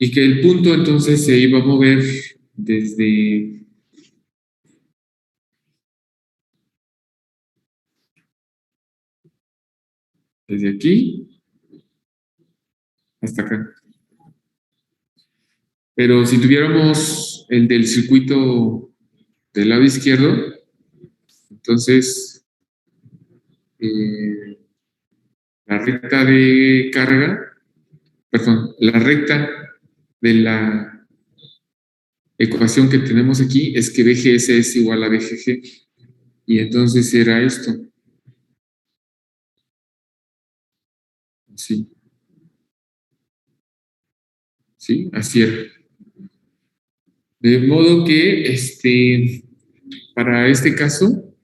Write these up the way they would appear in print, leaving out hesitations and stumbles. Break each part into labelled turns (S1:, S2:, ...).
S1: y que el punto entonces se iba a mover desde aquí hasta acá. Pero si tuviéramos el del circuito del lado izquierdo, entonces la recta de carga, perdón, la recta de la ecuación que tenemos aquí es que BGS es igual a BGG. Y entonces era esto. Sí. Sí, así era. De modo que, para este caso,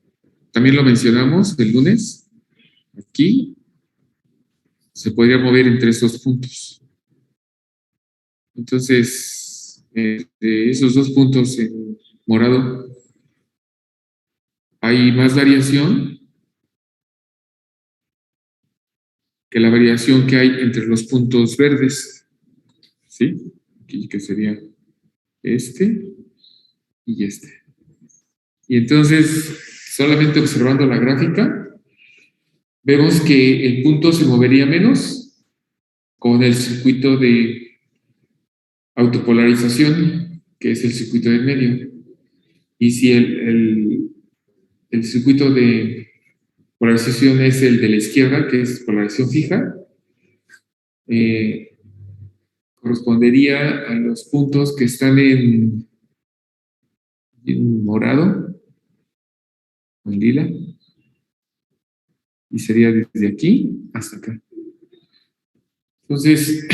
S1: también lo mencionamos el lunes, aquí se podría mover entre esos puntos. Entonces, de esos dos puntos en morado, hay más variación que la variación que hay entre los puntos verdes. ¿Sí? Aquí que sería este y este. Y entonces, solamente observando la gráfica, vemos que el punto se movería menos con el circuito de autopolarización, que es el circuito del medio. Y si el circuito de polarización es el de la izquierda, que es polarización fija, eh, correspondería a los puntos que están en morado, en lila, y sería desde aquí hasta acá. Entonces,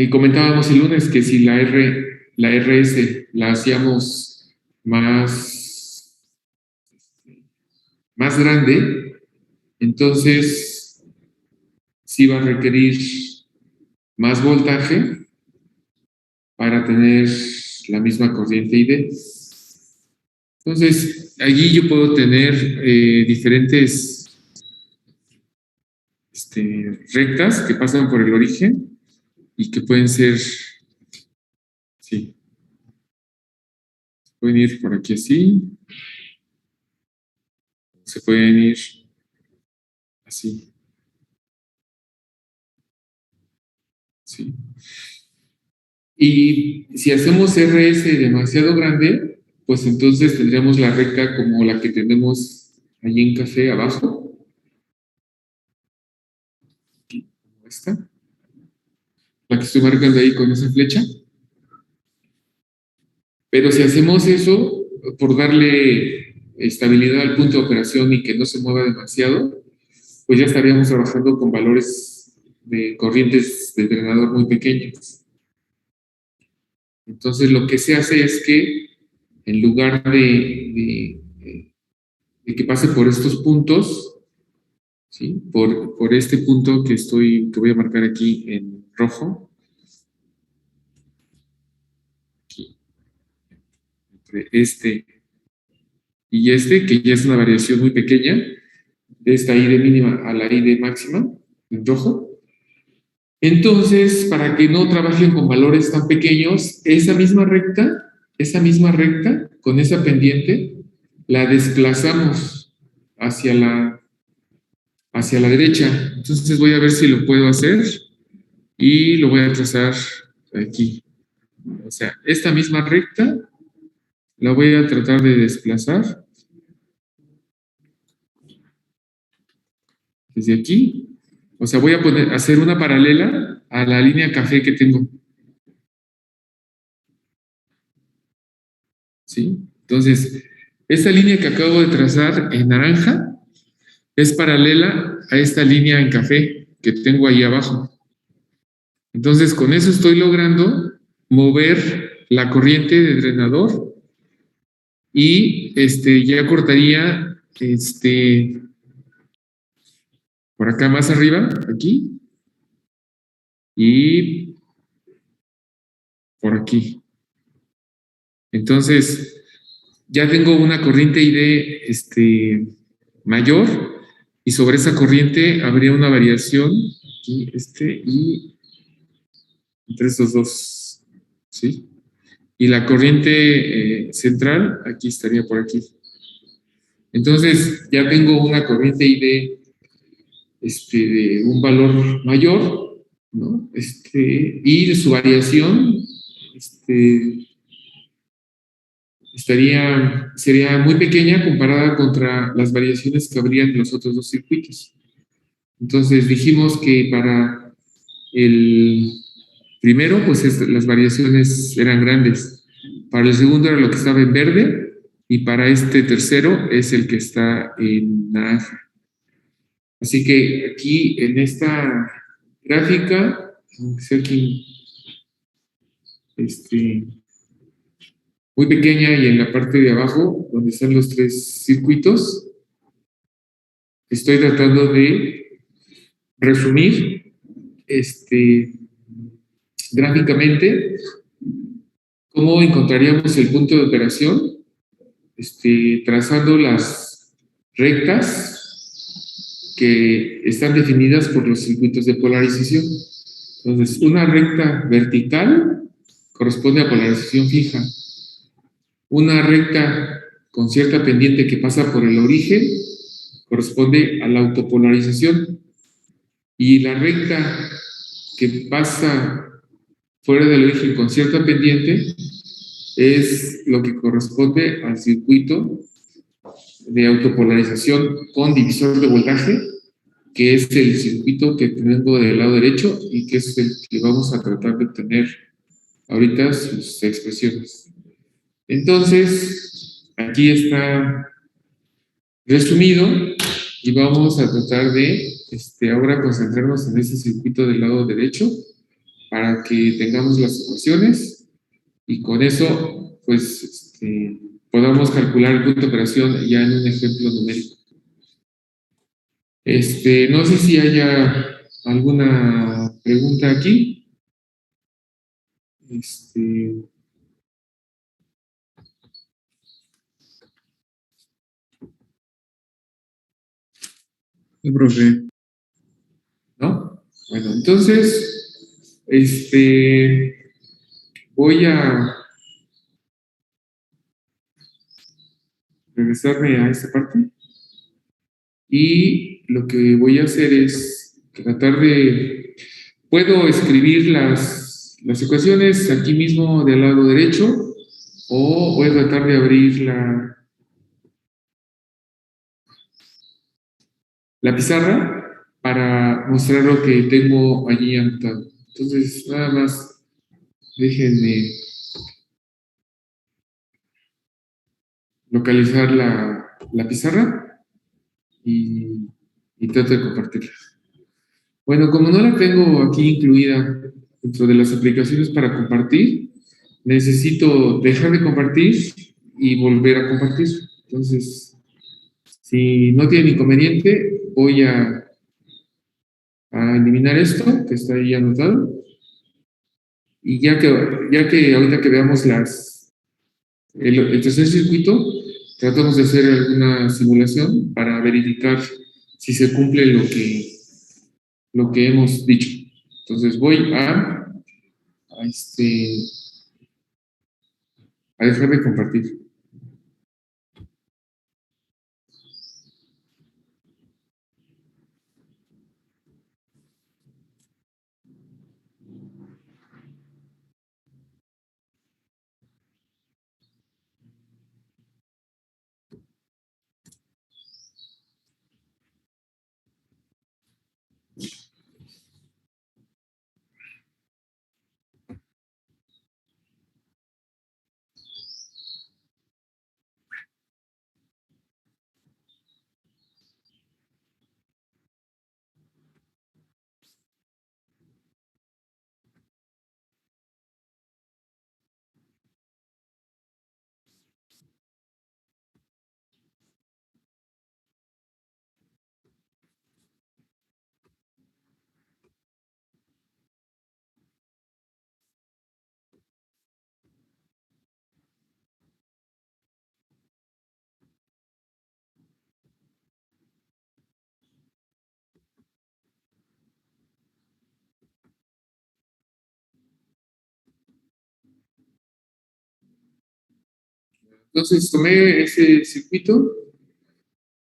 S1: comentábamos el lunes que si la RS la hacíamos más grande, entonces sí va a requerir más voltaje para tener la misma corriente ID. Entonces, allí yo puedo tener diferentes rectas que pasan por el origen y que pueden ser, sí, pueden ir por aquí así, se pueden ir así, sí. Y si hacemos RS demasiado grande, pues entonces tendríamos la recta como la que tenemos allí en café abajo, como esta, la que estoy marcando ahí con esa flecha. Pero si hacemos eso, por darle estabilidad al punto de operación y que no se mueva demasiado, pues ya estaríamos trabajando con valores de corrientes de drenador muy pequeños. Entonces lo que se hace es que en lugar de que pase por estos puntos, ¿sí? Por este punto que voy a marcar aquí en rojo, aquí, entre este y este, que ya es una variación muy pequeña, de esta ID mínima a la ID máxima, en rojo. Entonces, para que no trabajen con valores tan pequeños, esa misma recta, con esa pendiente, la desplazamos hacia la derecha. Entonces voy a ver si lo puedo hacer y lo voy a trazar aquí. O sea, esta misma recta la voy a tratar de desplazar desde aquí. O sea, voy a hacer una paralela a la línea café que tengo. ¿Sí? Entonces, esta línea que acabo de trazar en naranja es paralela a esta línea en café que tengo ahí abajo. Entonces, con eso estoy logrando mover la corriente de drenador y ya cortaría por acá más arriba, aquí, y por aquí. Entonces, ya tengo una corriente ID mayor y sobre esa corriente habría una variación aquí, y entre estos dos, ¿sí? Y la corriente central, aquí estaría por aquí. Entonces, ya tengo una corriente ID de un valor mayor, ¿no? Y de su variación, sería muy pequeña comparada contra las variaciones que habrían en los otros dos circuitos. Entonces dijimos que para el primero, pues las variaciones eran grandes. Para el segundo era lo que estaba en verde y para este tercero es el que está en naranja. Así que aquí en esta gráfica, aunque sea aquí, muy pequeña y en la parte de abajo, donde están los tres circuitos, estoy tratando de resumir gráficamente cómo encontraríamos el punto de operación, trazando las rectas que están definidas por los circuitos de polarización. Entonces, una recta vertical corresponde a polarización fija. Una recta con cierta pendiente que pasa por el origen corresponde a la autopolarización. Y la recta que pasa fuera del origen con cierta pendiente es lo que corresponde al circuito de autopolarización con divisor de voltaje, que es el circuito que tengo del lado derecho y que es el que vamos a tratar de obtener ahorita sus expresiones. Entonces, aquí está resumido y vamos a tratar de ahora concentrarnos en este circuito del lado derecho para que tengamos las ecuaciones y con eso, pues, podamos calcular el punto de operación ya en un ejemplo numérico. No sé si haya alguna pregunta aquí. Profe. ¿No? Bueno, entonces, voy a regresarme a esta parte y lo que voy a hacer es tratar de, puedo escribir las ecuaciones aquí mismo del lado derecho o voy a tratar de abrir la pizarra para mostrar lo que tengo allí anotado. Entonces, nada más déjenme localizar la pizarra y, y trato de compartirla. Bueno, como no la tengo aquí incluida dentro de las aplicaciones para compartir, necesito dejar de compartir y volver a compartir. Entonces, si no tiene inconveniente, voy a eliminar esto que está ahí anotado. Y ya que ahorita que veamos el tercer circuito, tratamos de hacer alguna simulación para verificar si se cumple lo que hemos dicho. Entonces voy a, a dejar de compartir. Entonces tomé ese circuito,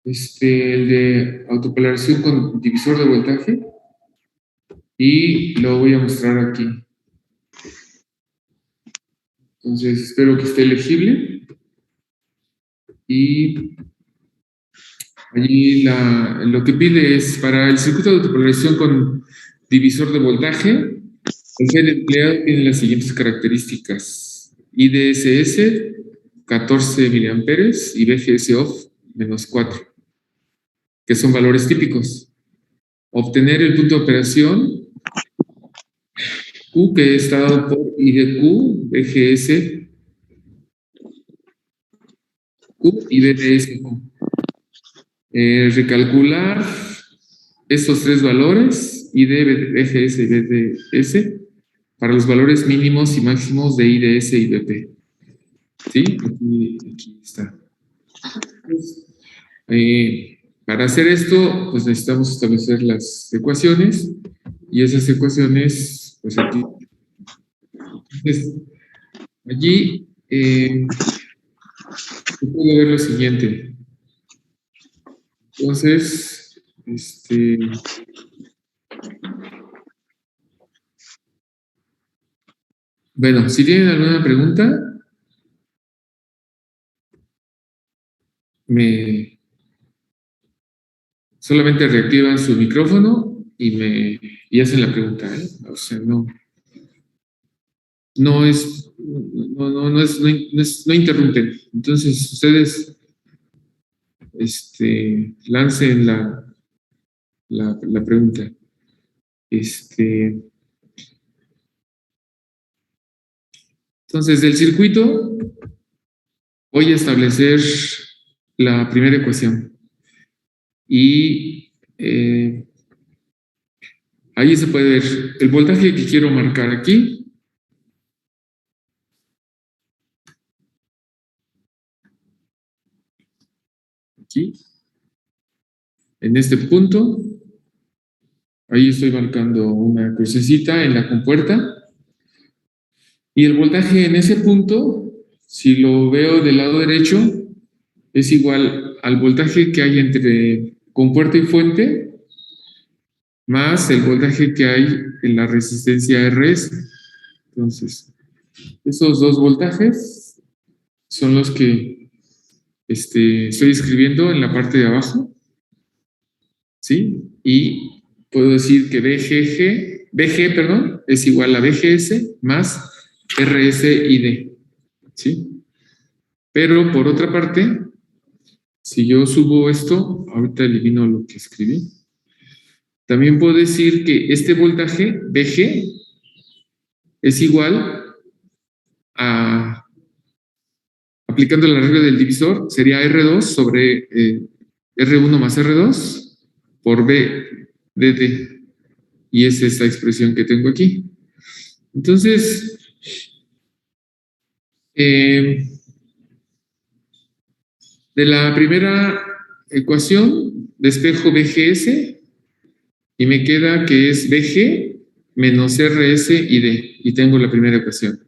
S1: el de autopolarización con divisor de voltaje, y lo voy a mostrar aquí. Entonces espero que esté legible. Y allí lo que pide es para el circuito de autopolarización con divisor de voltaje, el FET empleado tiene las siguientes características: IDSS 14 miliamperes y BGS off -4, que son valores típicos. Obtener el punto de operación Q, que está dado por IDQ, BGS Q y BDS Q. Recalcular estos tres valores, ID, BGS y BDS, para los valores mínimos y máximos de IDS y BP. ¿Sí? Aquí está. Para hacer esto, pues necesitamos establecer las ecuaciones, y esas ecuaciones, pues aquí. Entonces, allí se puede ver lo siguiente. Entonces, bueno, si tienen alguna pregunta, solamente reactivan su micrófono y hacen la pregunta, ¿eh? O sea, no interrumpen. Entonces, ustedes lancen la pregunta. Entonces, del circuito voy a establecer la primera ecuación. Y ahí se puede ver el voltaje que quiero marcar aquí. Aquí. En este punto. Ahí estoy marcando una crucecita en la compuerta. Y el voltaje en ese punto, si lo veo del lado derecho, es igual al voltaje que hay entre compuerta y fuente, más el voltaje que hay en la resistencia RS. Entonces, esos dos voltajes son los que estoy escribiendo en la parte de abajo, ¿sí? Y puedo decir que BG, perdón, es igual a BGS más RSID, ¿sí? Pero por otra parte, si yo subo esto, ahorita elimino lo que escribí, también puedo decir que este voltaje BG es igual a, aplicando la regla del divisor, sería R2 sobre R1 más R2 por B dt. Y es esta expresión que tengo aquí. Entonces, de la primera ecuación, despejo BGS y me queda que es BG menos RS y D. Y tengo la primera ecuación.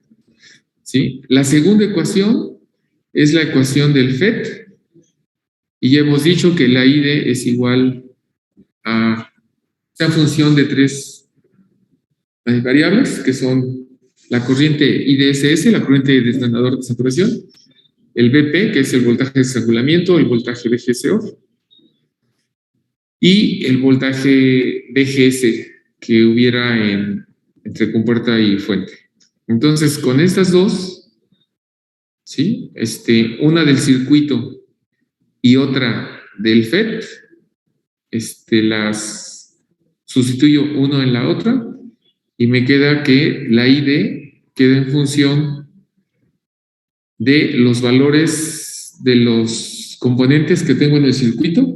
S1: ¿Sí? La segunda ecuación es la ecuación del FET. Y ya hemos dicho que la ID es igual a esta función de tres variables, que son la corriente IDSS, la corriente de estandador de saturación, el BP, que es el voltaje de estrangulamiento, el voltaje BGSO, y el voltaje BGS que hubiera entre compuerta y fuente. Entonces, con estas dos, ¿sí? Una del circuito y otra del FET, las sustituyo uno en la otra y me queda que la ID queda en función de los valores de los componentes que tengo en el circuito.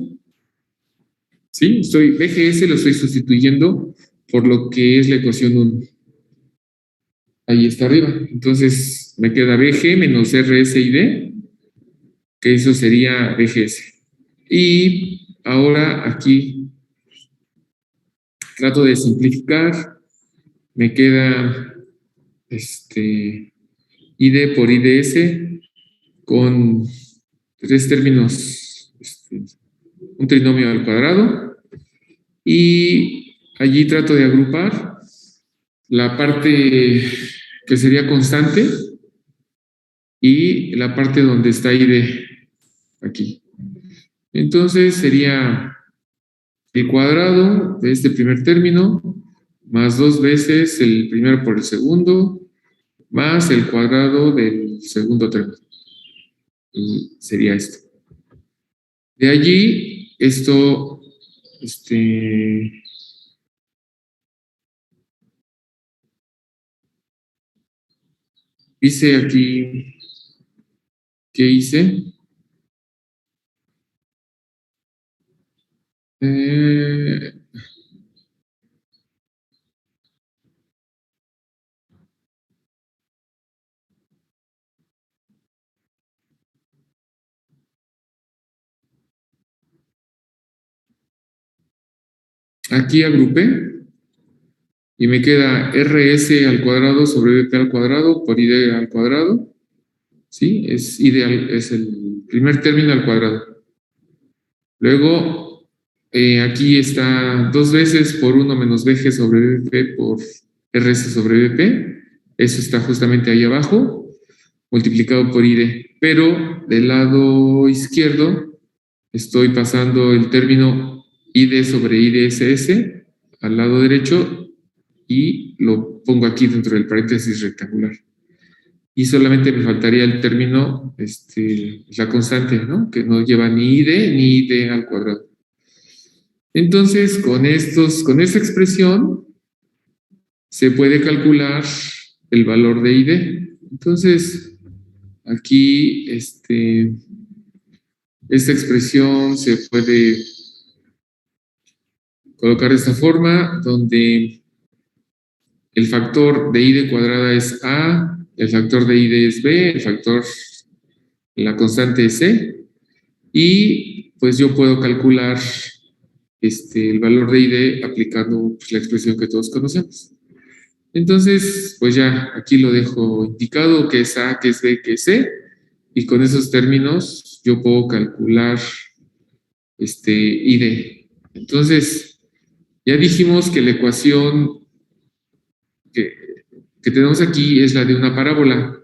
S1: ¿Sí? BGS lo estoy sustituyendo por lo que es la ecuación 1. Ahí está arriba. Entonces me queda BG menos RSID, que eso sería BGS. Y ahora aquí trato de simplificar. Me queda ID por IDS con tres términos, un trinomio al cuadrado, y allí trato de agrupar la parte que sería constante y la parte donde está I de aquí. Entonces sería el cuadrado de este primer término más 2 veces el primero por el segundo más el cuadrado del segundo término. Y sería esto. De allí, esto, hice aquí, ¿qué hice? Eh, Aquí agrupé y me queda RS al cuadrado sobre BP al cuadrado por ID al cuadrado. ¿Sí? Es ideal, es el primer término al cuadrado. Luego, aquí está 2 veces por 1 menos BG sobre BP por RS sobre BP. Eso está justamente ahí abajo, multiplicado por ID. Pero del lado izquierdo estoy pasando el término ID sobre IDSS al lado derecho y lo pongo aquí dentro del paréntesis rectangular. Y solamente me faltaría el término, la constante, ¿no? Que no lleva ni ID al cuadrado. Entonces, con esta expresión se puede calcular el valor de ID. Entonces, aquí, esta expresión se puede colocar de esta forma, donde el factor de ID cuadrada es A, el factor de ID es B, la constante es C, y pues yo puedo calcular el valor de ID aplicando pues, la expresión que todos conocemos. Entonces, pues ya aquí lo dejo indicado, que es A, que es B, que es C, y con esos términos yo puedo calcular ID. Entonces, ya dijimos que la ecuación que, que tenemos aquí es la de una parábola.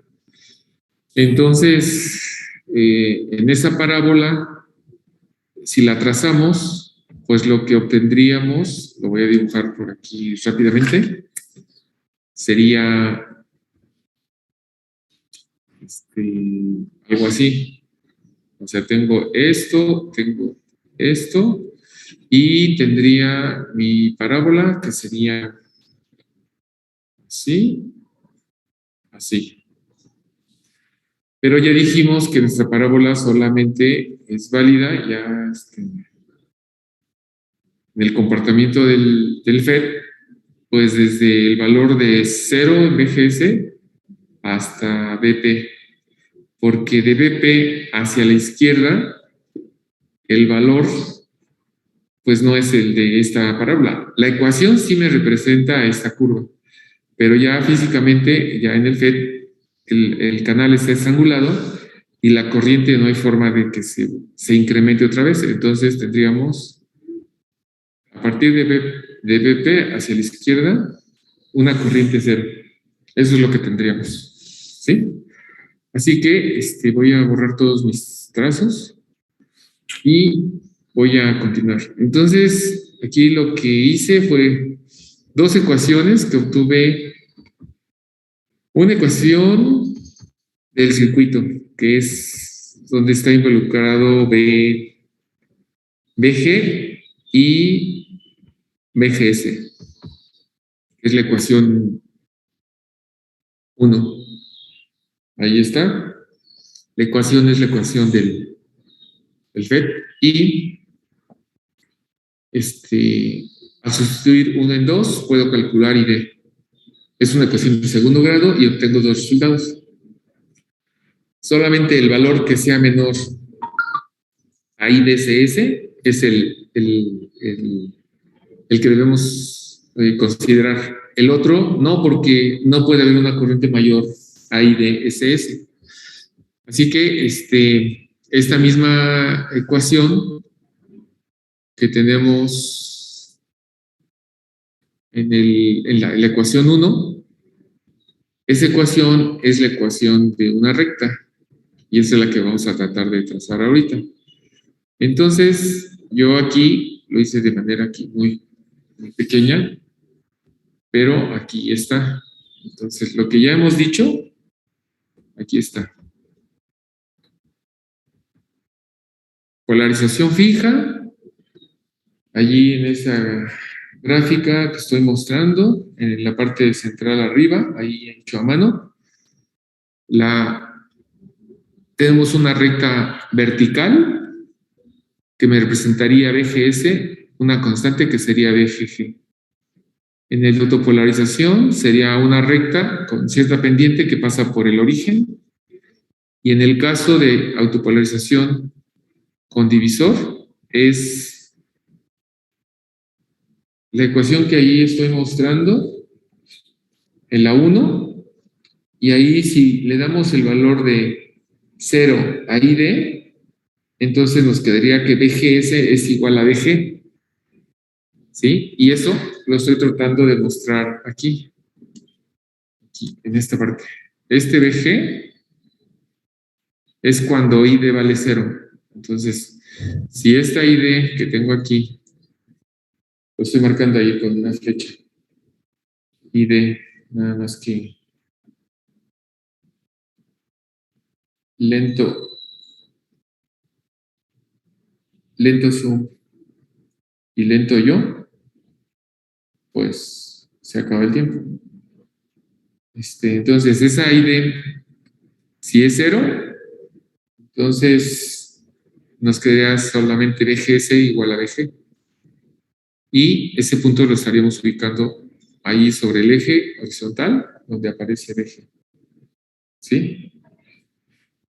S1: Entonces, en esa parábola, si la trazamos, pues lo que obtendríamos, lo voy a dibujar por aquí rápidamente, sería algo así. O sea, tengo esto, y tendría mi parábola que sería así, así. Pero ya dijimos que nuestra parábola solamente es válida ya en el comportamiento del FED, pues desde el valor de 0 en BGS hasta BP, porque de BP hacia la izquierda el valor pues no es el de esta parábola. La ecuación sí me representa esta curva, pero ya físicamente, ya en el FED, el canal está estrangulado y la corriente no hay forma de que se incremente otra vez. Entonces tendríamos, a partir de BP hacia la izquierda, una corriente cero. Eso es lo que tendríamos. ¿Sí? Así que voy a borrar todos mis trazos y voy a continuar. Entonces, aquí lo que hice fue dos ecuaciones que obtuve. Una ecuación del circuito, que es donde está involucrado BG y BGS. Es la ecuación 1. Ahí está. La ecuación es la ecuación del FED. Y al sustituir 1 en 2, puedo calcular ID. Es una ecuación de segundo grado y obtengo dos resultados. Solamente el valor que sea menor a IDSS es el que debemos considerar. El otro no, porque no puede haber una corriente mayor a IDSS. Así que esta misma ecuación que tenemos en la ecuación 1, esa ecuación es la ecuación de una recta y esa es la que vamos a tratar de trazar ahorita. Entonces, yo aquí lo hice de manera aquí muy, muy pequeña, pero aquí está. Entonces, lo que ya hemos dicho, aquí está. Polarización fija, allí en esa gráfica que estoy mostrando, en la parte central arriba, ahí hecho a mano, tenemos una recta vertical que me representaría BGS, una constante que sería BGG. En el de autopolarización sería una recta con cierta pendiente que pasa por el origen. Y en el caso de autopolarización con divisor, es la ecuación que ahí estoy mostrando, en la 1, y ahí si le damos el valor de 0 a ID, entonces nos quedaría que BGS es igual a BG, ¿sí? Y eso lo estoy tratando de mostrar aquí, en esta parte. Este BG es cuando ID vale 0. Entonces, si esta ID que tengo aquí, lo estoy marcando ahí con una flecha, ID, nada más que lento, lento zoom y lento yo, pues se acaba el tiempo. Entonces, esa ID, si es 0, entonces nos quedaría solamente BGS igual a BG. Y ese punto lo estaríamos ubicando ahí sobre el eje horizontal, donde aparece el eje. ¿Sí?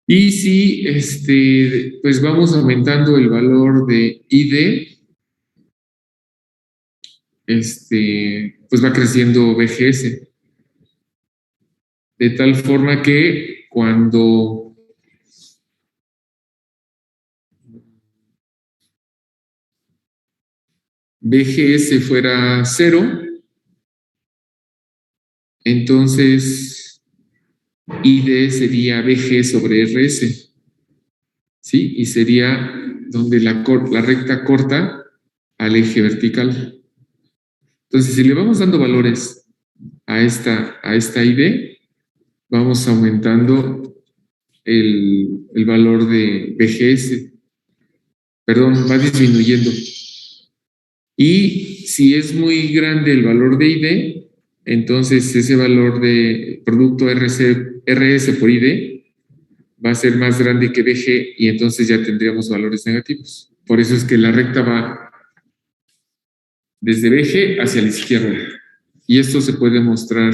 S1: Y si pues vamos aumentando el valor de ID, pues va creciendo BGS. De tal forma que cuando BGS fuera 0, entonces ID sería BG sobre RS, ¿sí? Y sería donde la recta corta al eje vertical. Entonces, si le vamos dando valores a esta ID, vamos aumentando el valor de BGS, perdón, va disminuyendo. Y si es muy grande el valor de ID, entonces ese valor de producto RS por ID va a ser más grande que BG y entonces ya tendríamos valores negativos. Por eso es que la recta va desde BG hacia la izquierda. Y esto se puede mostrar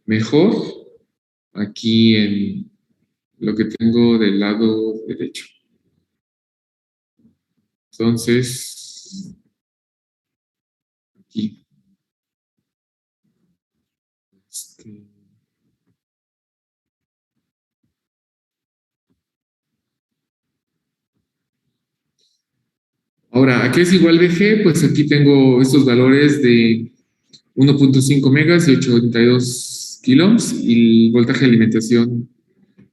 S1: mejor aquí en lo que tengo del lado derecho. Entonces, aquí. Este, Ahora, ¿a qué es igual BG? Pues aquí tengo estos valores de 1.5 megas y 82 kilohms y el voltaje de alimentación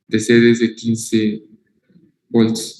S1: de sede es de 15 volts.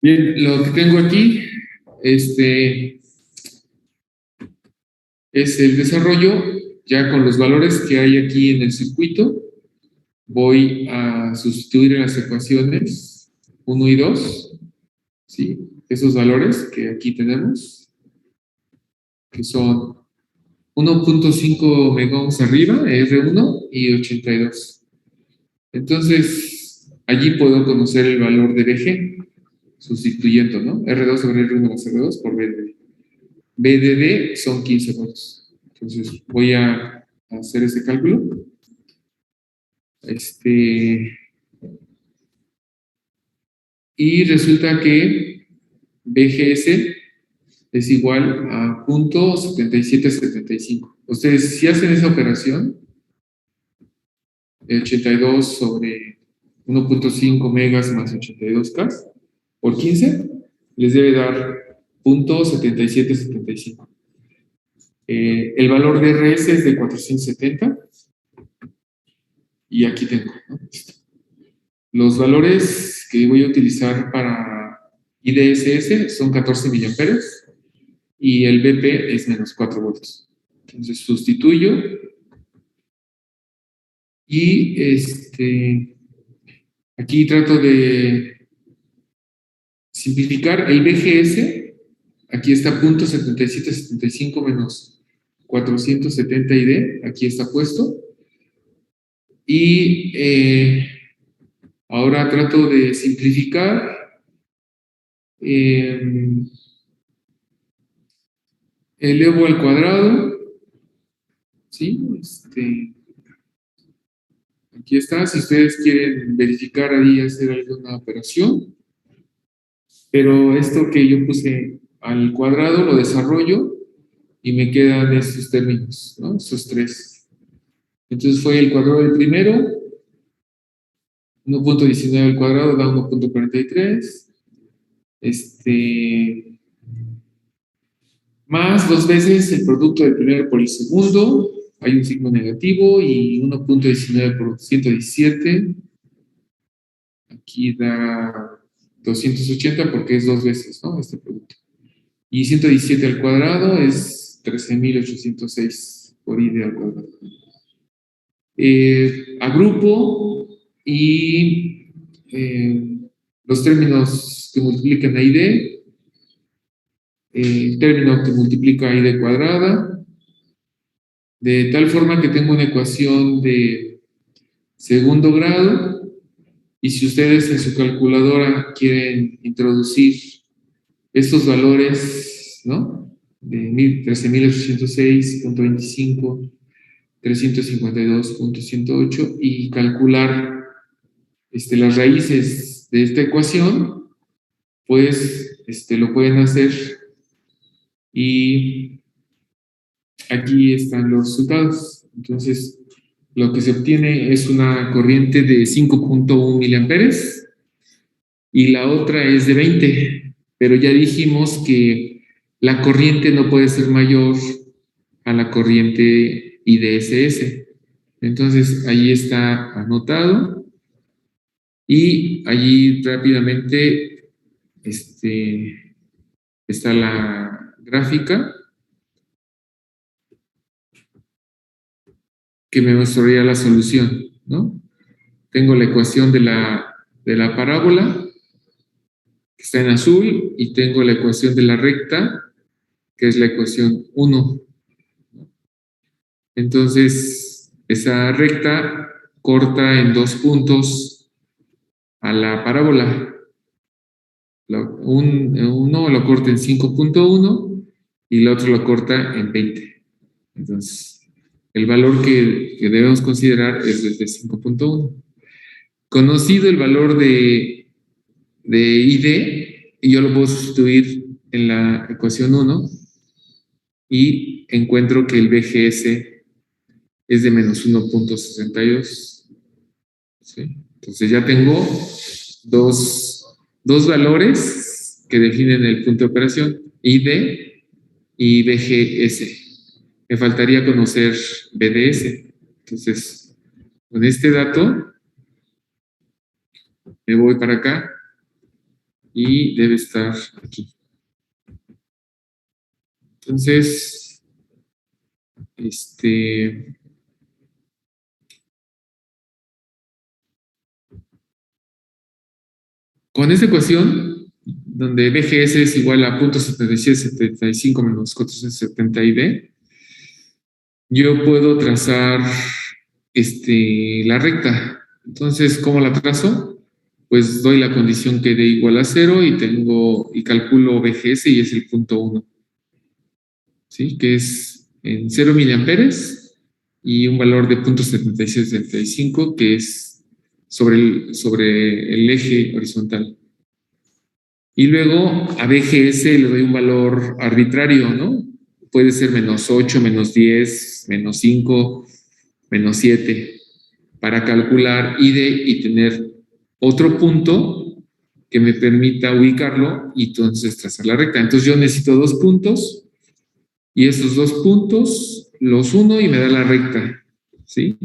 S1: Bien, lo que tengo aquí, es el desarrollo, ya con los valores que hay aquí en el circuito. Voy a sustituir en las ecuaciones 1 y 2, ¿sí? Esos valores que aquí tenemos, que son 1.5 megohms arriba, R1, y 82. Entonces, allí puedo conocer el valor de BG, sustituyendo, ¿no? R2 sobre R1 más R2 por BDD. BDD son 15 volts. Entonces, voy a hacer ese cálculo. Y resulta que BGS es igual a 0.7775. Ustedes, si hacen esa operación, 82 sobre 1.5 megas más 82K por 15, les debe dar 0.7775. El valor de RS es de 470 y aquí tengo, ¿no? Los valores que voy a utilizar para IDSS son 14 miliamperes y el BP es menos 4 volts. Entonces sustituyo y aquí trato de simplificar el BGS. Aquí está 0.7775 menos 470 ID, aquí está puesto. Y ahora trato de simplificar. Elevo al cuadrado, ¿sí? Aquí está, si ustedes quieren verificar ahí, hacer alguna operación. Pero esto que yo puse al cuadrado lo desarrollo y me quedan estos términos, ¿no? Estos tres. Entonces fue el cuadrado del primero, 1.19 al cuadrado da 1.43. Más 2 veces el producto del primero por el segundo, hay un signo negativo, y 1.19 por 117, aquí da 280 porque es 2 veces, ¿no? Este producto. Y 117 al cuadrado es 13.806 por ID al cuadrado. Agrupo y los términos que multiplican a ID, término que multiplica ID cuadrada, de tal forma que tengo una ecuación de segundo grado, y si ustedes en su calculadora quieren introducir estos valores, ¿no? De 13.806.25, 352.108, y calcular las raíces de esta ecuación, pues lo pueden hacer, y aquí están los resultados. Entonces, lo que se obtiene es una corriente de 5.1 miliamperes y la otra es de 20, pero ya dijimos que la corriente no puede ser mayor a la corriente IDSS. Entonces, ahí está anotado y allí rápidamente está la gráfica que me mostraría la solución, ¿no? Tengo la ecuación de la parábola, que está en azul, y tengo la ecuación de la recta, que es la ecuación 1. Entonces, esa recta corta en 2 puntos a la parábola. Uno lo corta en 5.1 y el otro lo corta en 20. Entonces, el valor que debemos considerar es desde 5.1. Conocido el valor de ID, y yo lo puedo sustituir en la ecuación 1 y encuentro que el BGS es de menos 1.62. ¿Sí? Entonces ya tengo dos valores que definen el punto de operación, ID y BGS. Me faltaría conocer BDS. Entonces, con este dato, me voy para acá y debe estar aquí. Entonces, con esta ecuación, donde BGS es igual a 0.7775 menos 470 yo puedo trazar la recta. Entonces, ¿cómo la trazo? Pues doy la condición que d igual a 0 y calculo BGS y es el punto 1. ¿Sí? Que es en 0 miliamperes y un valor de 0.7675 que es sobre el eje horizontal. Y luego a BGS le doy un valor arbitrario, ¿no? Puede ser menos 8, menos 10, menos 5, menos 7, para calcular ID y tener otro punto que me permita ubicarlo y entonces trazar la recta. Entonces yo necesito 2 puntos y esos 2 puntos los uno y me da la recta, ¿sí?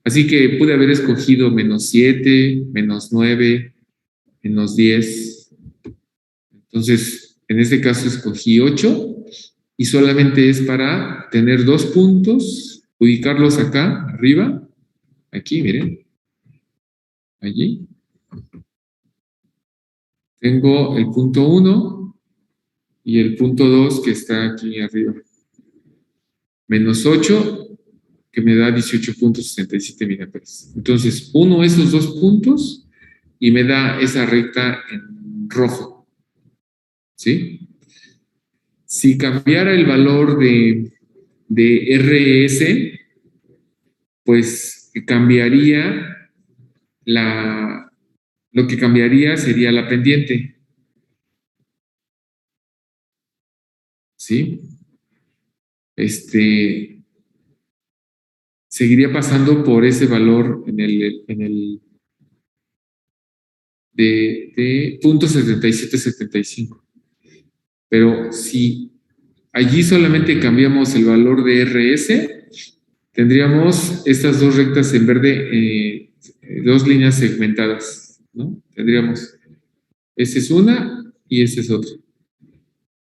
S1: Así que pude haber escogido menos 7, menos 9, menos 10. Entonces, en este caso escogí 8 y solamente es para tener 2 puntos, ubicarlos acá, arriba, aquí, miren, allí. Tengo el punto 1 y el punto 2 que está aquí arriba. Menos 8, que me da 18.67 miliamperes. Entonces, uno esos 2 puntos y me da esa recta en rojo. ¿Sí? Si cambiara el valor de RS, pues cambiaría lo que cambiaría sería la pendiente. ¿Sí? Seguiría pasando por ese valor en el de 0.7775. Pero si allí solamente cambiamos el valor de RS, tendríamos estas dos rectas en verde, dos líneas segmentadas, ¿no? Tendríamos, esa es una y esa es otra.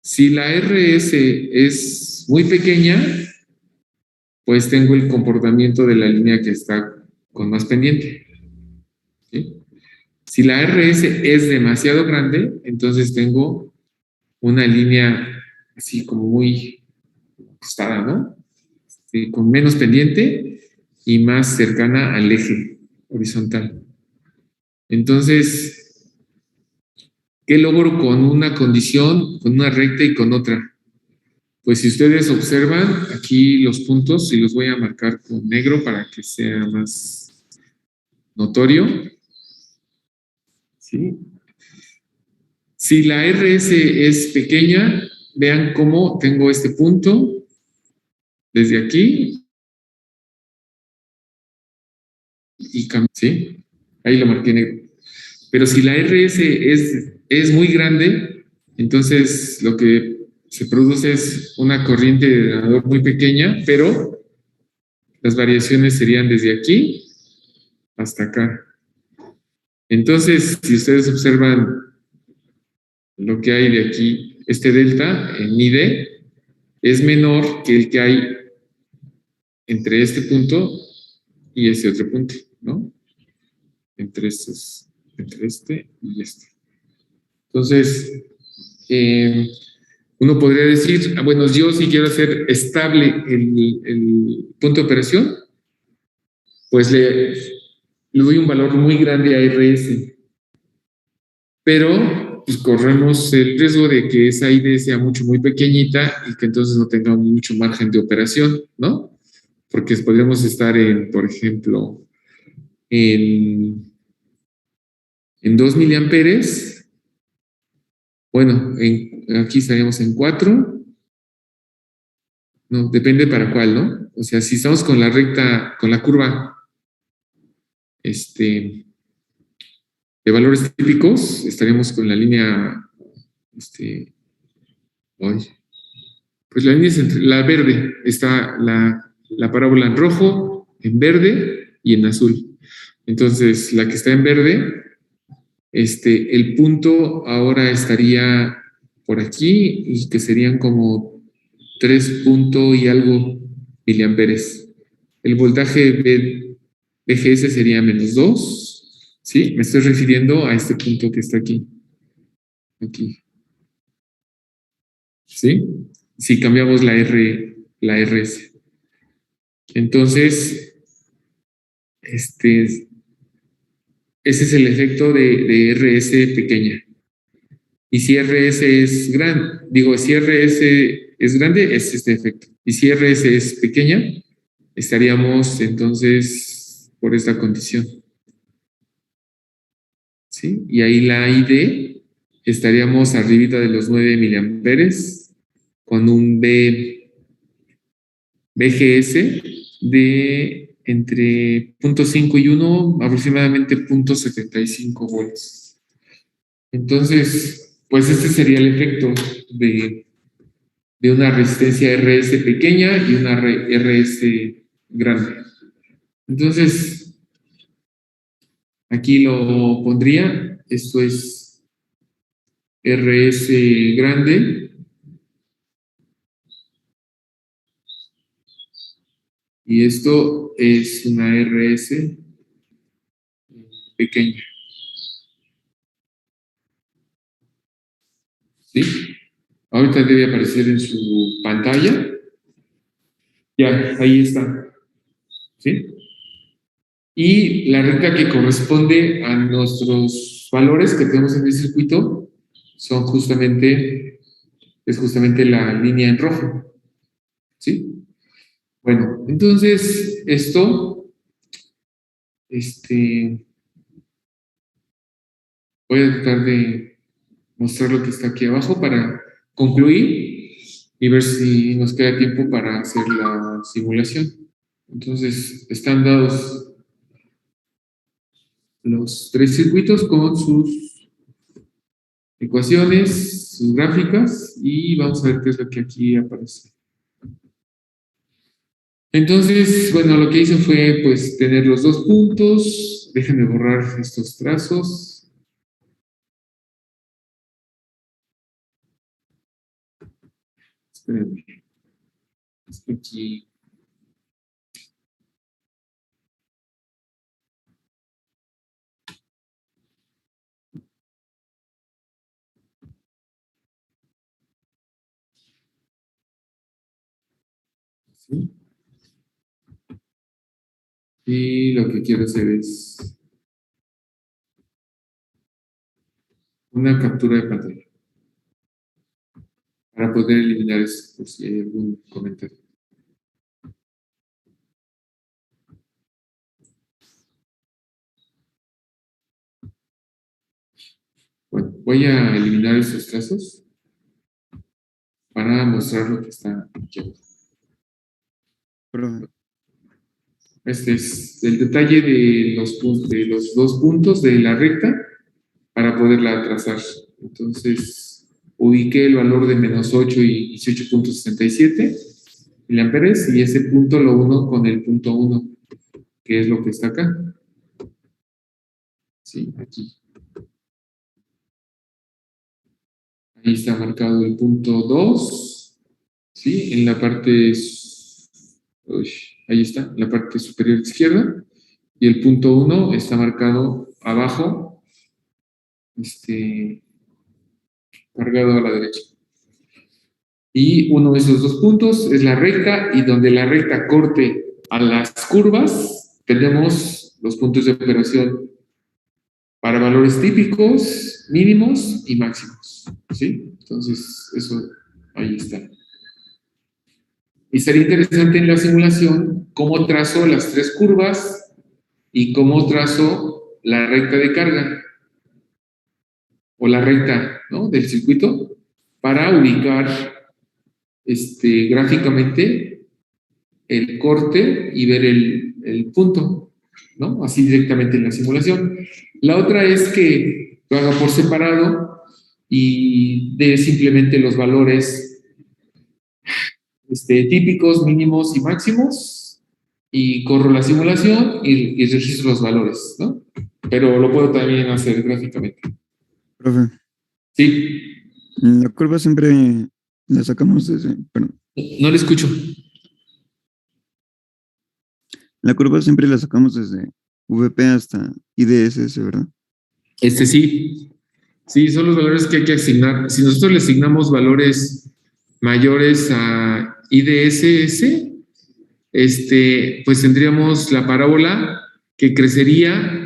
S1: Si la RS es muy pequeña, pues tengo el comportamiento de la línea que está con más pendiente. ¿Sí? Si la RS es demasiado grande, entonces tengo una línea así como muy ajustada, ¿no? Con menos pendiente y más cercana al eje horizontal. Entonces, ¿qué logro con una condición, con una recta y con otra? Pues si ustedes observan aquí los puntos, y los voy a marcar con negro para que sea más notorio. ¿Sí? Si la RS es pequeña, vean cómo tengo este punto desde aquí y ¿sí? Ahí lo marqué negro. Pero si la RS es muy grande, entonces lo que se produce es una corriente de drenador muy pequeña, pero las variaciones serían desde aquí hasta acá. Entonces, si ustedes observan lo que hay de aquí, este delta en ID es menor que el que hay entre este punto y ese otro punto, ¿no? Entre este y este. Entonces, uno podría decir, bueno, yo si quiero hacer estable el punto de operación, pues le doy un valor muy grande a RS. Pero pues corremos el riesgo de que esa ID sea muy pequeñita y que entonces no tenga mucho margen de operación, ¿no? Porque podríamos estar por ejemplo, en 2 miliamperes. Bueno, aquí estaríamos en 4. No, depende para cuál, ¿no? O sea, si estamos con la recta, con la curva, de valores típicos, estaríamos con la línea, pues la línea la verde, está la parábola en rojo, en verde y en azul. Entonces, la que está en verde El punto ahora estaría por aquí y que serían como 3 punto y algo miliamperes. El voltaje BGS sería -2, ¿sí? Me estoy refiriendo a este punto que está aquí. Aquí. ¿Sí? Si cambiamos la RS. Entonces, ese es el efecto de RS pequeña. Y si RS es grande, si RS es grande, es este efecto. Y si RS es pequeña, estaríamos entonces por esta condición. ¿Sí? Y ahí la ID estaríamos arribita de los 9 miliamperes con un BGS de entre 0.5 y 1, aproximadamente 0.75 volts. Entonces, pues este sería el efecto de una resistencia RS pequeña y una RS grande. Entonces, aquí lo pondría, esto es RS grande y esto es una RS pequeña. ¿Sí? Ahorita debe aparecer en su pantalla. Ya, ahí está. ¿Sí? Y la recta que corresponde a nuestros valores que tenemos en el circuito es justamente la línea en rojo. ¿Sí? Bueno, entonces esto, voy a tratar de mostrar lo que está aquí abajo para concluir y ver si nos queda tiempo para hacer la simulación. Entonces, están dados los 3 circuitos con sus ecuaciones, sus gráficas, y vamos a ver qué es lo que aquí aparece. Entonces, bueno, lo que hice fue pues tener los 2 puntos. Déjenme borrar estos trazos. Espérenme. Aquí. ¿Sí? Y lo que quiero hacer es una captura de pantalla para poder eliminar esto por si hay algún comentario. Bueno, voy a eliminar estos trazos para mostrar lo que está aquí abajo.
S2: Perdón.
S1: Este es el detalle de los 2 puntos de la recta para poderla trazar. Entonces, ubiqué el valor de -8 y 18.67 miliamperes y ese punto lo uno con el punto 1, que es lo que está acá. Sí, aquí. Ahí está marcado el punto 2, ¿sí? En la parte, ahí está, en la parte superior izquierda. Y el punto 1 está marcado abajo, cargado a la derecha. Y uno de esos 2 puntos es la recta, y donde la recta corte a las curvas, tenemos los puntos de operación para valores típicos, mínimos y máximos. ¿Sí? Entonces, eso ahí está. Y sería interesante en la simulación cómo trazo las 3 curvas y cómo trazo la recta de carga o la recta, ¿no?, del circuito para ubicar gráficamente el corte y ver el punto, ¿no? Así directamente en la simulación. La otra es que lo haga por separado y dé simplemente los valores típicos, mínimos y máximos, y corro la simulación y registro los valores, ¿no? pero lo puedo también hacer gráficamente.
S2: Profe,
S1: Sí,
S2: la curva siempre la sacamos desde, perdón,
S1: no le escucho.
S2: la curva siempre la sacamos desde VP hasta IDSS, ¿verdad?
S1: Sí, sí, son los valores que hay que asignar. Si nosotros le asignamos valores mayores a IDSS, pues tendríamos la parábola que crecería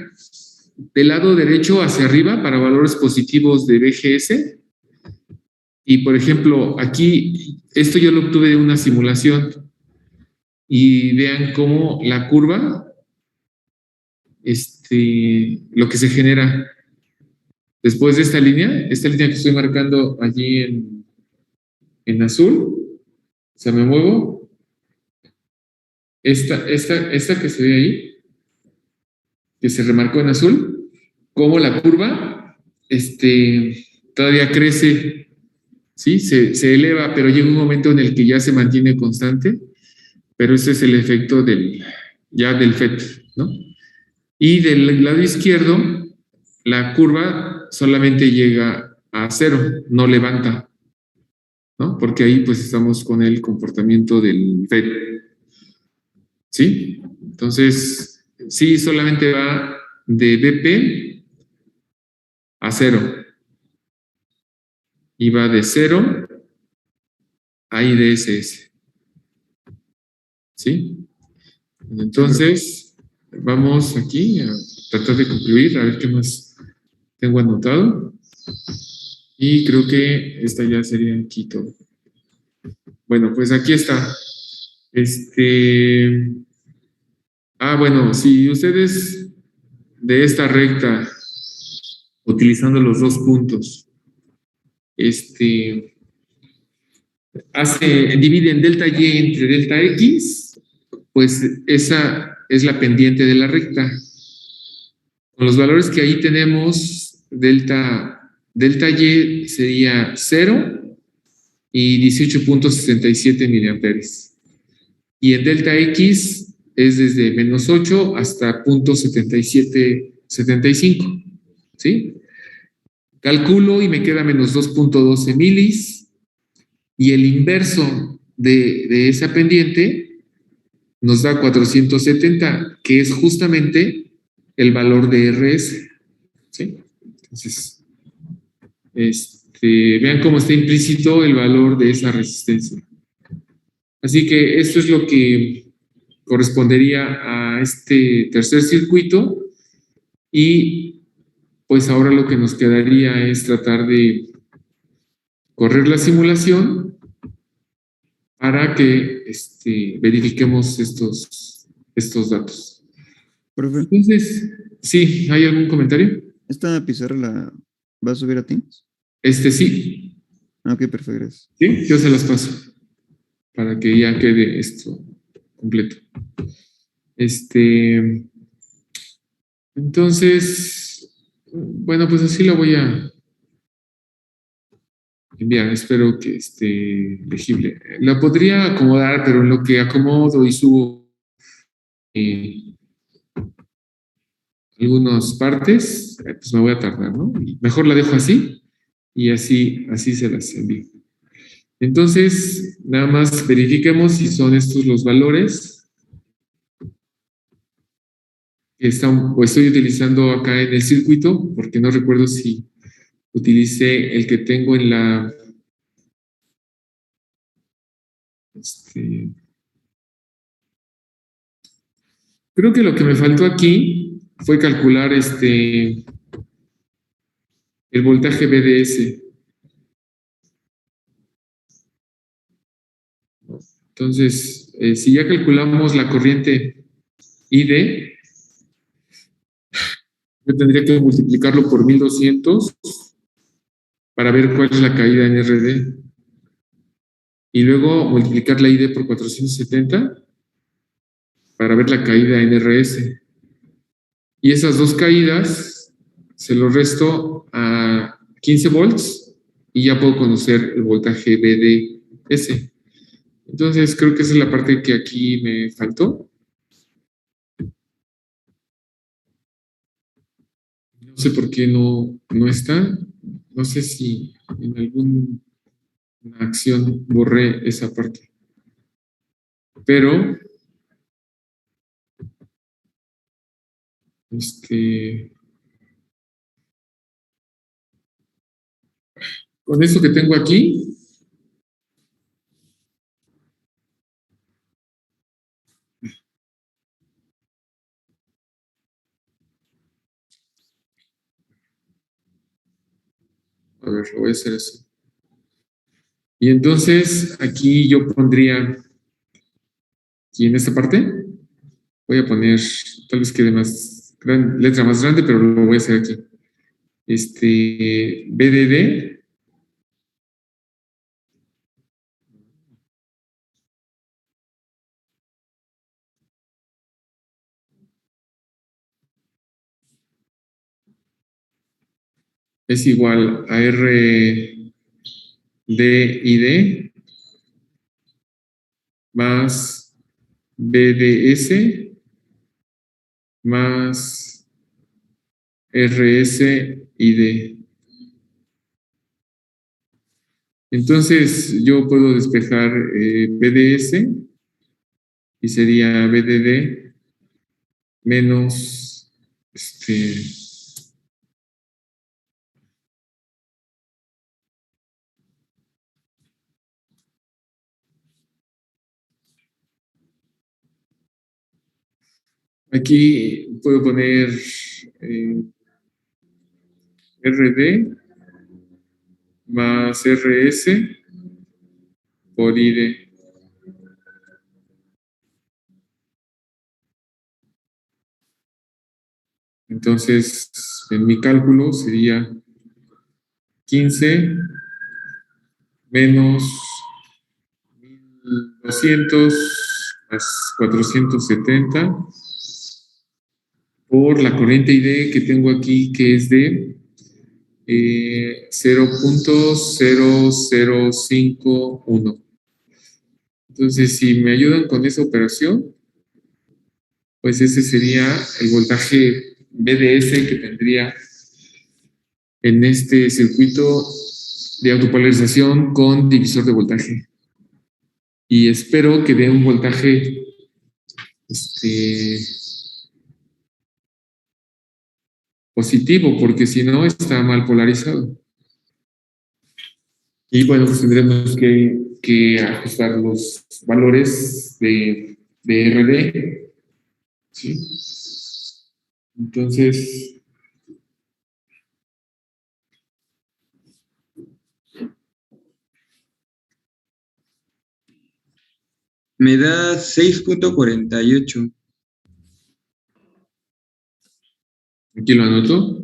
S1: del lado derecho hacia arriba para valores positivos de BGS. Y por ejemplo, aquí, esto yo lo obtuve de una simulación y vean cómo la curva, lo que se genera después de esta línea que estoy marcando allí en azul, o sea, me muevo, esta que se ve ahí, que se remarcó en azul, como la curva, todavía crece, ¿sí? Se eleva, pero llega un momento en el que ya se mantiene constante, pero ese es el efecto ya del FET, ¿no? Y del lado izquierdo, la curva solamente llega a cero, no levanta, ¿no? Porque ahí pues estamos con el comportamiento del FED, ¿sí? Entonces, sí, solamente va de BP a cero y va de cero a IDSS, ¿sí?
S2: Sí, profe.
S1: Entonces, vamos aquí a tratar de concluir, a ver qué más tengo anotado. Y creo que esta ya sería aquí todo. Bueno, pues aquí está. Este, bueno, si ustedes de esta recta, utilizando los dos puntos, este, dividen delta y entre delta x, pues esa es la pendiente de la recta. Con los valores que ahí tenemos, delta y sería 0 y 18.67 miliamperes. Y en delta x es desde menos 8 hasta 0.7775, ¿sí? Calculo y me queda menos 2.12 milis, y el inverso de esa pendiente nos da 470, que es justamente el valor de RS, ¿sí? Entonces, vean cómo está implícito el valor de esa resistencia. Así que esto es lo que correspondería a este tercer circuito, y pues ahora lo que nos quedaría es tratar de correr la simulación para que verifiquemos estos datos.
S2: Profe,
S1: Entonces, sí, ¿hay algún comentario?
S2: ¿esta pizarra la va a subir a Teams?
S1: Sí,
S2: Ah, ok, perfecto, gracias.
S1: sí, yo se las paso para que ya quede esto completo. Entonces, bueno, pues así lo voy a enviar. Espero que esté legible. La podría acomodar, pero en lo que acomodo y subo eh, algunas partes, pues me voy a tardar, ¿no? Mejor la dejo así y así se las envío. Entonces, nada más verifiquemos si son estos los valores que estoy utilizando acá en el circuito, porque no recuerdo si utilicé el que tengo en la... creo que lo que me faltó aquí fue calcular el voltaje BDS. Entonces, si ya calculamos la corriente ID, yo tendría que multiplicarlo por 1200 para ver cuál es la caída en RD. Y luego multiplicar la ID por 470 para ver la caída en RS. Y esas dos caídas se lo resto a 15 volts y ya puedo conocer el voltaje BDS. Entonces creo que esa es la parte que aquí me faltó. sé por qué no está. No sé si en alguna acción borré esa parte. Pero, con esto que tengo aquí, a ver, lo voy a hacer así. Y entonces aquí yo pondría, aquí en esta parte, voy a poner, tal vez quede letra más grande, pero lo voy a hacer aquí. BDD es igual a RDID más BDS más RSID. Entonces yo puedo despejar BDS y sería BDD menos aquí puedo poner RD más RS por ID. Entonces, en mi cálculo sería 15 menos 1200 más 470 por la corriente ID que tengo aquí, que es de 0.0051. Entonces, si me ayudan con esa operación, pues ese sería el voltaje BDS que tendría en este circuito de autopolarización con divisor de voltaje. Y espero que dé un voltaje positivo, porque si no está mal polarizado. Y bueno, pues tendremos que ajustar los valores de RD, ¿sí? Entonces,
S3: Me da 6.48.
S1: aquí lo anoto.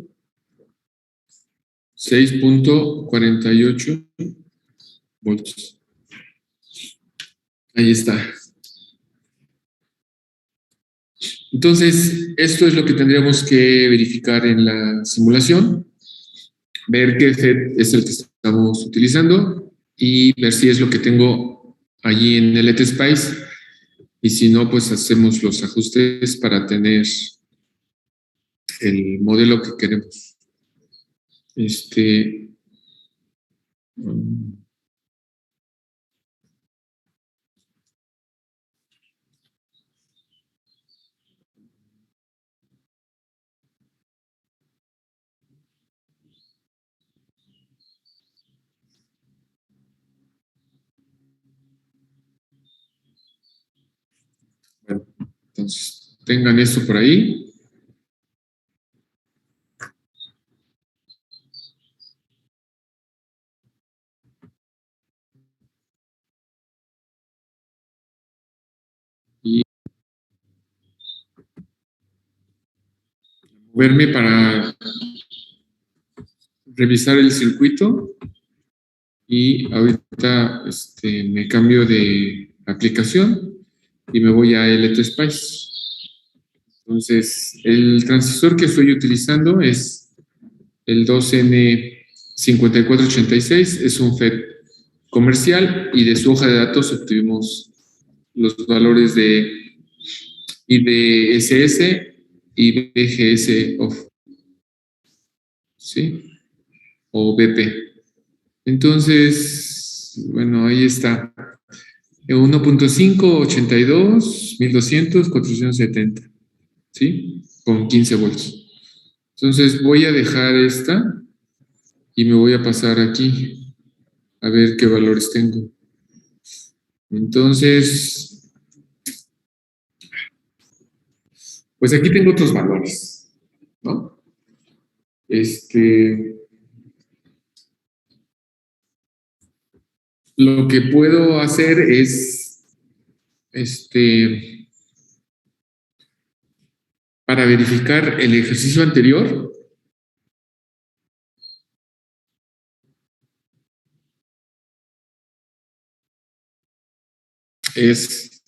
S1: 6.48 voltios. Ahí está. Entonces, esto es lo que tendríamos que verificar en la simulación, ver qué FET es el que estamos utilizando y ver si es lo que tengo allí en el ETSPICE, y si no, pues hacemos los ajustes para tener el modelo que queremos. Mm, bueno, entonces, tengan esto por ahí. Y moverme para revisar el circuito. Y ahorita me cambio de aplicación y me voy a LTSpice. Entonces, el transistor que estoy utilizando es el 2N5486, es un FET comercial, y de su hoja de datos obtuvimos los valores de IDSS y BGS off. ¿sí? O BP. Entonces, bueno, ahí está. 1.5, 82, 1200, 470, ¿sí? Con 15 volts. Entonces voy a dejar esta y me voy a pasar aquí a ver qué valores tengo. Entonces, pues aquí tengo otros valores, ¿no? Lo que puedo hacer es, para verificar el ejercicio anterior, es,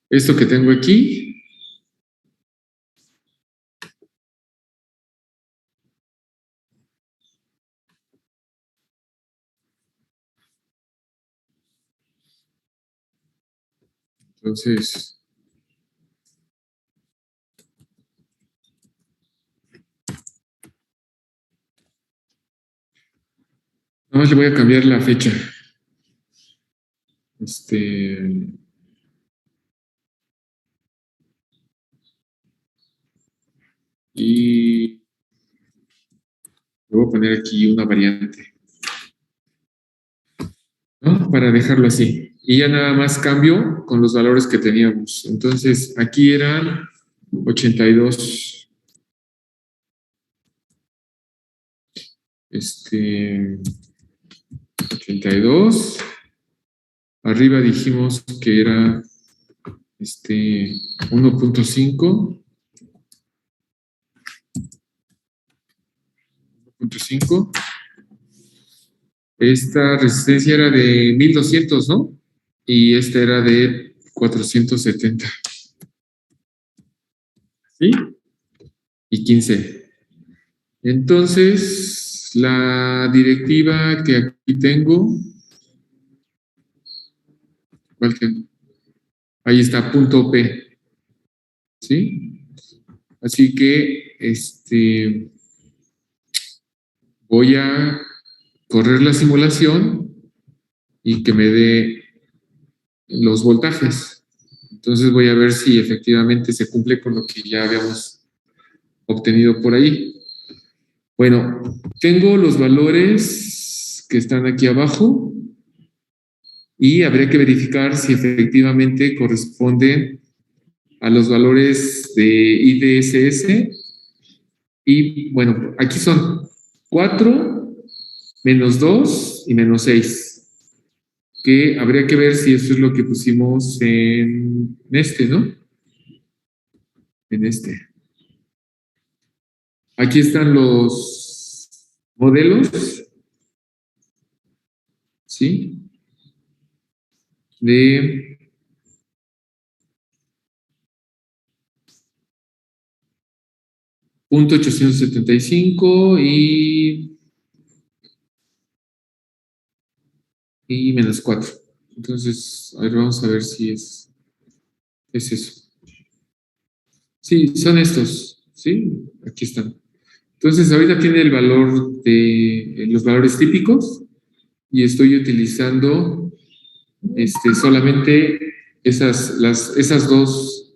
S1: esto que tengo aquí. Entonces, nada más le voy a cambiar la fecha. Y le voy a poner aquí una variante, ¿no? Para dejarlo así. Y ya nada más cambio con los valores que teníamos. Entonces, aquí eran 82. 82. Arriba dijimos que era 1.5. 1.5. Esta resistencia era de 1200, ¿no? Y esta era de 470. ¿Sí? Y 15. Entonces, la directiva que aquí tengo, ¿cuál tengo? Ahí está, punto P. ¿Sí? Así que, voy a correr la simulación y que me dé los voltajes. Entonces voy a ver si efectivamente se cumple con lo que ya habíamos obtenido por ahí. Bueno, tengo los valores que están aquí abajo y habría que verificar si efectivamente corresponden a los valores de IDSS. Y bueno, aquí son 4, -2 y -6. Que habría que ver si eso es lo que pusimos en este, ¿no? En este. Aquí están los modelos, ¿sí? De punto 875 y -4. Entonces, a ver, vamos a ver si es eso. Sí, son estos, ¿sí? Aquí están. Entonces, ahorita tiene el valor de los valores típicos y estoy utilizando solamente esas dos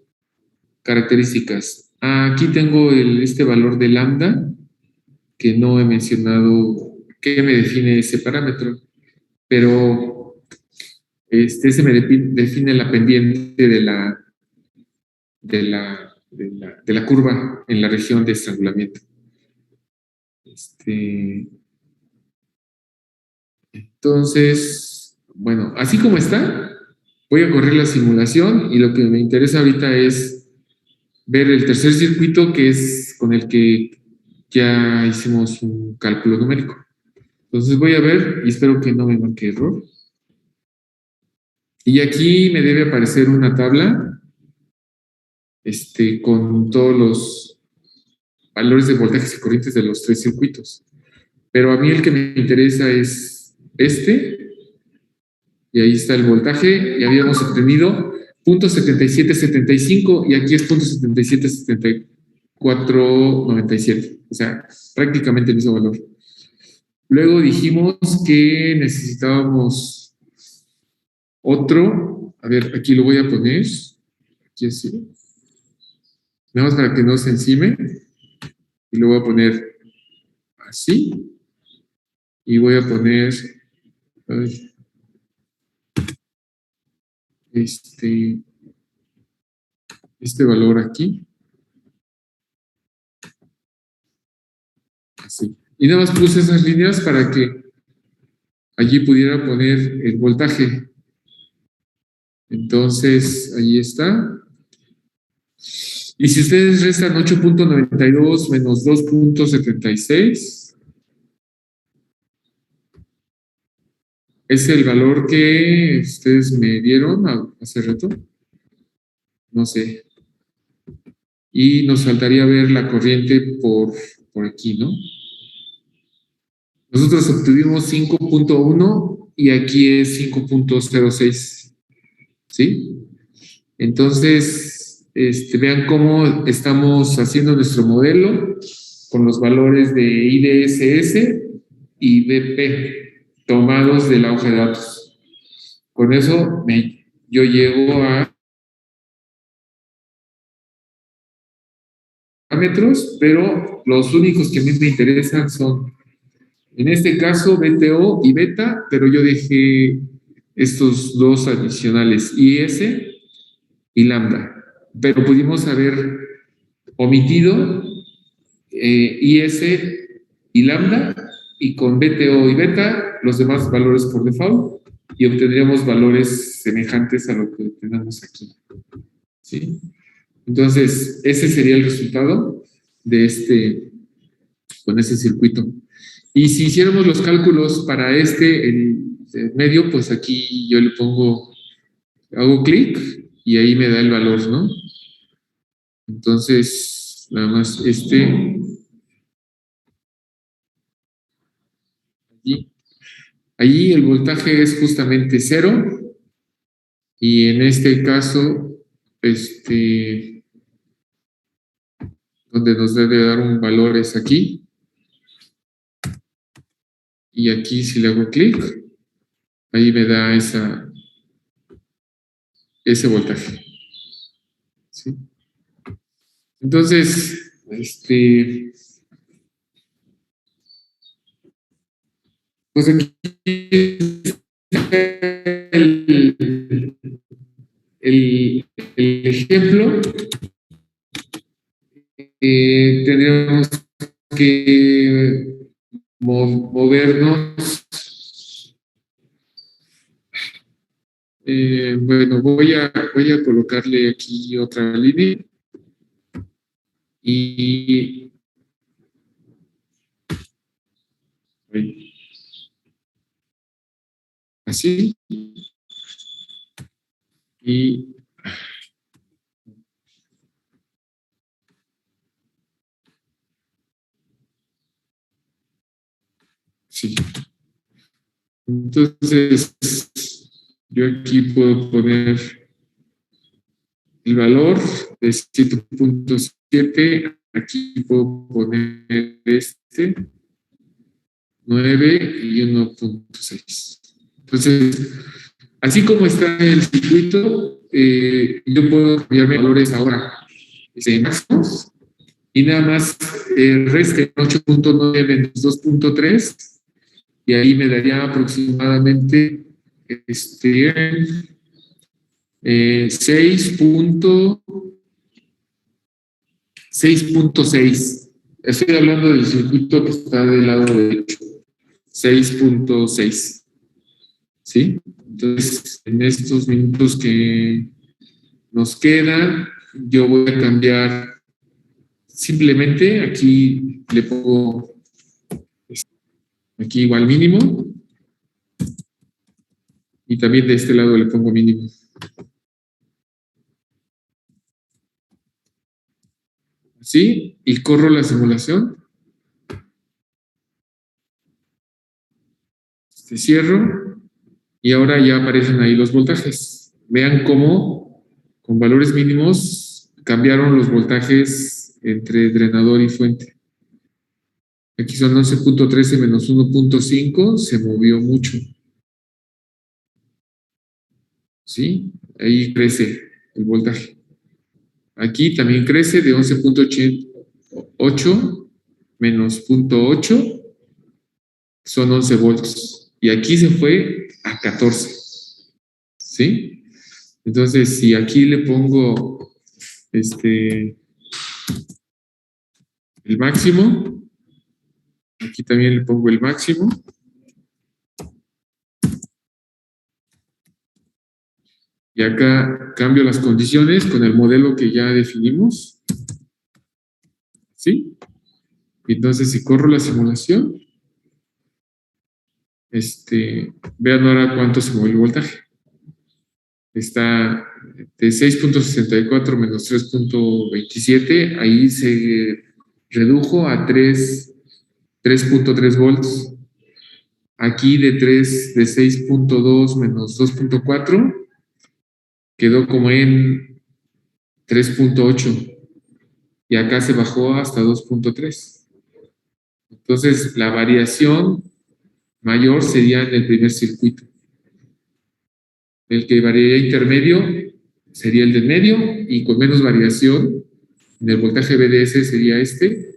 S1: características. Aquí tengo este valor de lambda, que no he mencionado qué me define ese parámetro, pero ese me define la pendiente de la curva en la región de estrangulamiento. Entonces, bueno, así como está, voy a correr la simulación y lo que me interesa ahorita es ver el tercer circuito, que es con el que ya hicimos un cálculo numérico. Entonces voy a ver y espero que no me marque error. Y aquí me debe aparecer una tabla con todos los valores de voltajes y corrientes de los tres circuitos. Pero a mí el que me interesa es y ahí está el voltaje, y habíamos obtenido .7775 y aquí es .7774. 497. O sea, prácticamente el mismo valor. Luego dijimos que necesitábamos otro. A ver, aquí lo voy a poner. Aquí así. Nada más para que no se encime. Y lo voy a poner así. Y voy a poner este valor aquí. Así. Y nada más puse esas líneas para que allí pudiera poner el voltaje. Entonces, ahí está. Y si ustedes restan 8.92 menos 2.76, es el valor que ustedes me dieron hace rato. No sé. Y nos faltaría ver la corriente por aquí, ¿no? Nosotros obtuvimos 5.1 y aquí es 5.06. ¿Sí? Entonces, vean cómo estamos haciendo nuestro modelo con los valores de IDSS y BP tomados de la hoja de datos. Con eso yo llego a parámetros, pero los únicos que a mí me interesan son, en este caso, BTO y beta, pero yo dejé estos dos adicionales, IS y lambda. Pero pudimos haber omitido IS y lambda, y con BTO y beta los demás valores por default, y obtendríamos valores semejantes a lo que tenemos aquí. ¿Sí? Entonces, ese sería el resultado de con ese circuito. Y si hiciéramos los cálculos para el medio, pues aquí yo le hago clic y ahí me da el valor, ¿no? Entonces, nada más allí el voltaje es justamente 0 y en este caso, donde nos debe dar un valor es aquí. Y aquí si le hago clic, ahí me da ese voltaje. ¿Sí? Entonces, pues aquí el ejemplo, tendríamos que movernos. Bueno, voy a colocarle aquí otra línea y así y sí. Entonces, yo aquí puedo poner el valor de 7.7, aquí puedo poner 9 y 1.6. Entonces, así como está el circuito, yo puedo cambiarme valores ahora máximos y nada más reste 8.9 menos 2.3 y ahí me daría aproximadamente 6.6. Estoy hablando del circuito que está del lado derecho. 6.6. ¿Sí? Entonces, en estos minutos que nos quedan, yo voy a cambiar simplemente, aquí le pongo aquí igual mínimo y también de este lado le pongo mínimo. Así, y corro la simulación. Cierro y ahora ya aparecen ahí los voltajes. Vean cómo con valores mínimos cambiaron los voltajes entre drenador y fuente. Aquí son 11.13 menos 1.5, se movió mucho. ¿Sí? Ahí crece el voltaje. Aquí también crece de 11.8 menos 0.8, son 11 volts. Y aquí se fue a 14. ¿Sí? Entonces, si aquí le pongo el máximo, aquí también le pongo el máximo. Y acá cambio las condiciones con el modelo que ya definimos. ¿Sí? Entonces, si corro la simulación, vean ahora cuánto se mueve el voltaje. Está de 6.64 menos 3.27, ahí se redujo a 3.3 volts. Aquí de 6.2 menos 2.4 quedó como en 3.8 y acá se bajó hasta 2.3. Entonces la variación mayor sería en el primer circuito. El que variaría intermedio sería el del medio y con menos variación en el voltaje BDS sería este.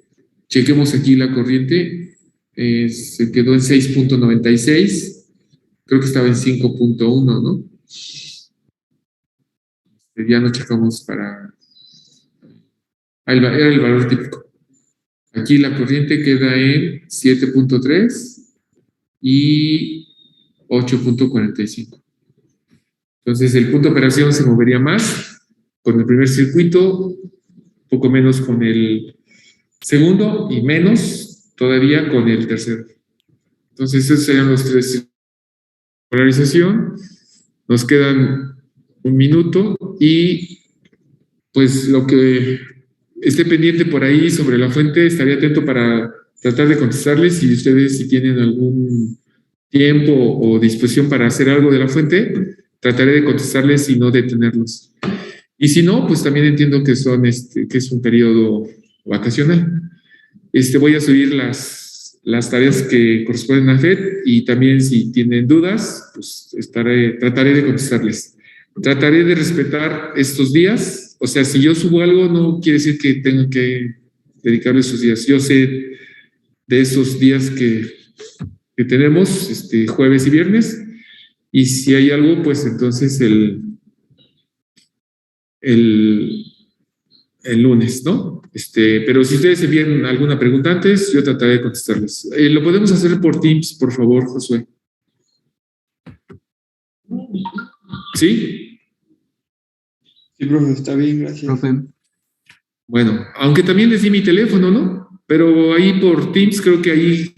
S1: Chequemos aquí la corriente, se quedó en 6.96, creo que estaba en 5.1, ¿no? Ya no checamos para... era el valor típico. Aquí la corriente queda en 7.3 y 8.45. Entonces el punto de operación se movería más con el primer circuito, poco menos con el segundo y menos todavía con el tercero. Entonces esos serían los tres. Polarización, nos quedan 1 minuto y pues lo que esté pendiente por ahí sobre la fuente, estaría atento para tratar de contestarles y ustedes si tienen algún tiempo o disposición para hacer algo de la fuente, trataré de contestarles y no detenerlos. Y si no, pues también entiendo que que es un periodo vacacional. Voy a subir las tareas que corresponden a FED y también si tienen dudas, pues trataré de contestarles. Trataré de respetar estos días, o sea, si yo subo algo no quiere decir que tenga que dedicarle esos días. Yo sé de esos días que tenemos, jueves y viernes, y si hay algo, pues entonces el lunes, ¿no? Pero si ustedes envían alguna pregunta antes, yo trataré de contestarles. Lo podemos hacer por Teams, por favor, Josué. ¿Sí?
S3: Sí, profe, está bien, gracias.
S4: Profe.
S1: Bueno, aunque también les di mi teléfono, ¿no? Pero ahí por Teams creo que ahí